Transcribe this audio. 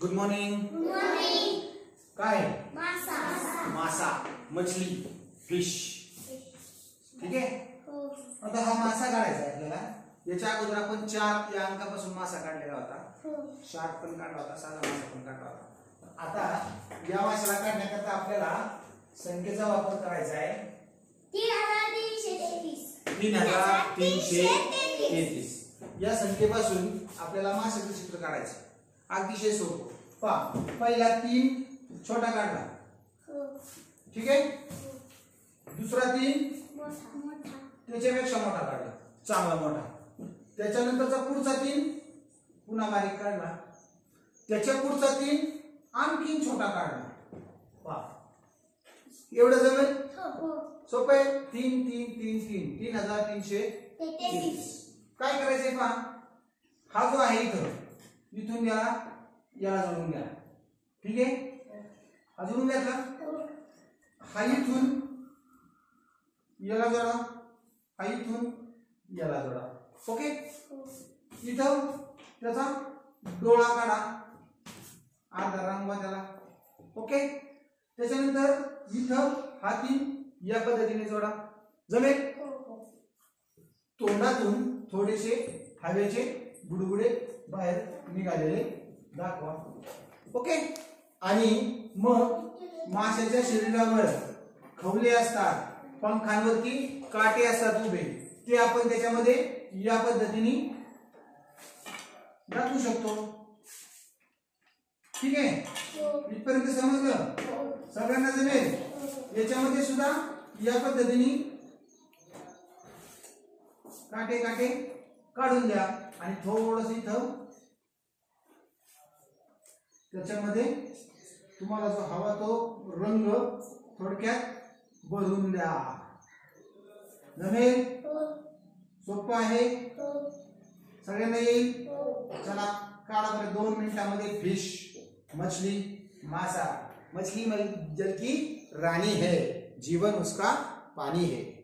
Good morning. काय मासा मछली फिश. ठीक आहे. आता हा मासा काढायचा आहे आपल्याला. याच्या अगोदर आपण 4 या अंकापासून मासा काढलेला होता. शार्क पण काढला होता, साधा मासा पण काढला होता. आता या माशाला काढण्याकरता आपल्याला संख्येचा वापर करायचा आहे. 3333. या संख्येपासून आपल्याला माशाचं चित्र काढायचं. अतिशय सोपं. पहा, पहिला 3 छोटा काढला. ठीक आहे. दुसरा 3 त्याच्यापेक्षा मोठा काढला, चांगला मोठा. त्याच्यानंतरचा पुढचा 3 पुन्हा बारीक काढला. त्याच्या पुढचा 3 आणखीन छोटा काढला. पहा, एवढं जमेल? सोपं आहे. 3 3 3 3 3333. काय करायचंय पहा, हा जो आहे इथून याला जोडून घ्या. ठीक आहे. हा जोडून घ्यायचा. हा इथून याला जोडा, हा इथून याला जोडा. ओके. इथं त्याचा डोळा काढा, अर्धा रंगवा त्याला. ओके. त्याच्यानंतर इथं हा 3 या पद्धतीने जोडा. जमेल? तोंडातून थोडेसे हवेचे बुडबुडे बाहेर निघालेले दाखवा. ओके. आणि मग माशाच्या शरीरावर खवले असतात, पंखांवरती काटे असतात उभे, ते आपण त्याच्यामध्ये या पद्धतीने दाखवू शकतो. ठीक आहे. इथपर्यंत समजलं? सगळ्यांना जमेल? याच्यामध्ये सुद्धा या पद्धतीने काटे काटे काढून द्या आणि थोडस इथं त्याच्यामध्ये तुम्हाला जो हवा तो रंग थोडक्यात भरून द्या. जमेल? सोपं आहे. सगळ्यांना येईल? चला काढा बरं. 2 मिनिटांमध्ये फिश, मछली, मासा. मछली जल की रानी है, जीवन उसका पानी है.